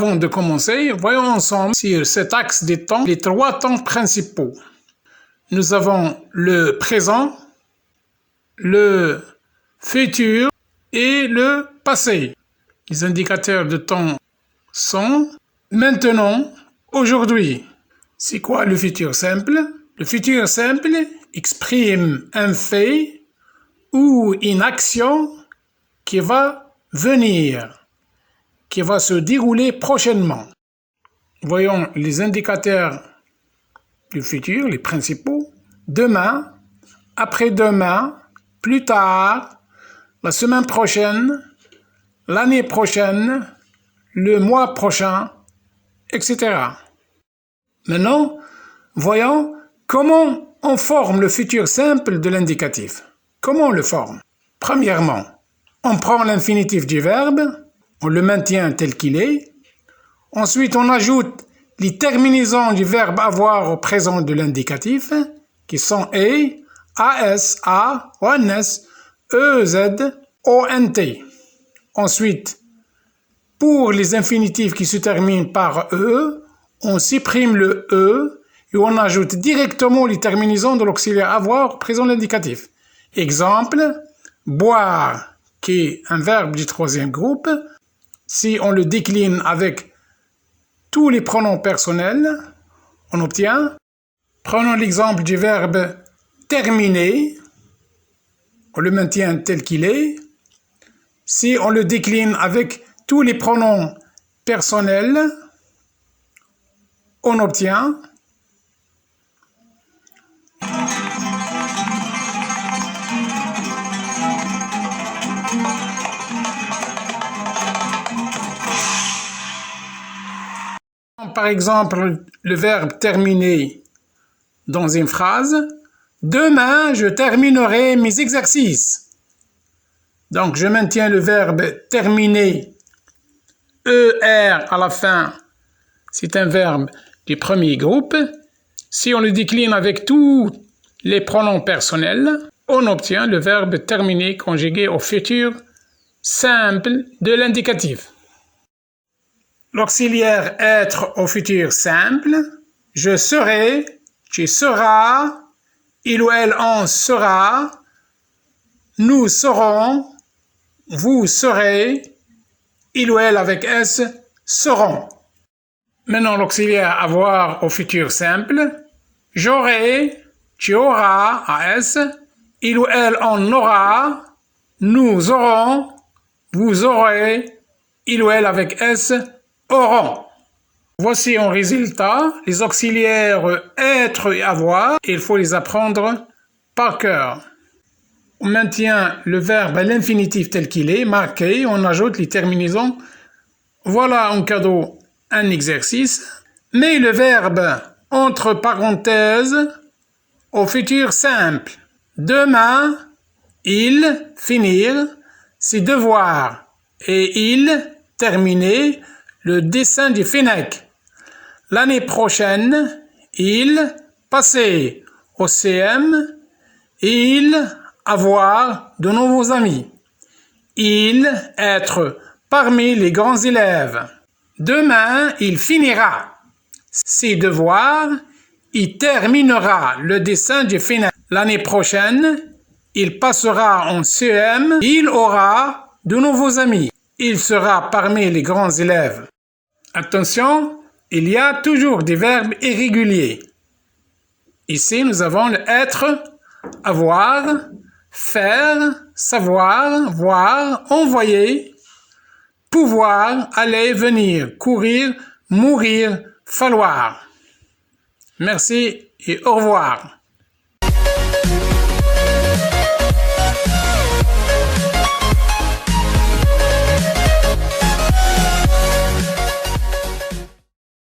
avant de commencer, voyons ensemble sur cet axe des temps les trois temps principaux. Nous avons le présent, le futur et le passé. Les indicateurs de temps sont maintenant, aujourd'hui. C'est quoi le futur simple? Le futur simple exprime un fait ou une action qui va venir, qui va se dérouler prochainement. Voyons les indicateurs du futur, les principaux. Demain, après-demain, plus tard, la semaine prochaine, l'année prochaine, le mois prochain, etc. Maintenant, voyons comment on forme le futur simple de l'indicatif. Comment on le forme? Premièrement, on prend l'infinitif du verbe, on le maintient tel qu'il est. Ensuite, on ajoute les terminaisons du verbe avoir au présent de l'indicatif, qui sont e, as, a, ons, ez, ont. Ensuite, pour les infinitifs qui se terminent par e, on supprime le e et on ajoute directement les terminaisons de l'auxiliaire avoir au présent de l'indicatif. Exemple, boire, qui est un verbe du troisième groupe. Si on le décline avec tous les pronoms personnels, on obtient, prenons l'exemple du verbe terminer, on le maintient tel qu'il est. Si on le décline avec tous les pronoms personnels, on obtient par exemple le verbe terminer dans une phrase. Demain, je terminerai mes exercices. Donc, je maintiens le verbe terminer, ER à la fin, c'est un verbe du premier groupe. Si on le décline avec tous les pronoms personnels, on obtient le verbe terminer conjugué au futur simple de l'indicatif. L'auxiliaire être au futur simple, je serai, tu seras, il ou elle en sera, nous serons, vous serez, il ou elle avec S seront. Maintenant l'auxiliaire avoir au futur simple, j'aurai, tu auras, AS, il ou elle en aura, nous aurons, vous aurez, il ou elle avec S auront. Voici en résultat les auxiliaires être et avoir. Il faut les apprendre par cœur. On maintient le verbe à l'infinitif tel qu'il est, marqué, on ajoute les terminaisons. Voilà en cadeau un exercice. Mets le verbe entre parenthèses au futur simple. Demain, il, finir, c'est devoir, et il, terminer, le dessin du Fennec. L'année prochaine, il, passer, au CM, il, avoir de nouveaux amis. Il, être parmi les grands élèves. Demain, il finira ses devoirs, il terminera le dessin du Fennec. L'année prochaine, il passera en CM, il aura de nouveaux amis. Il sera parmi les grands élèves. Attention, il y a toujours des verbes irréguliers. Ici, nous avons le être, avoir, faire, savoir, voir, envoyer, pouvoir, aller, venir, courir, mourir, falloir. Merci et au revoir.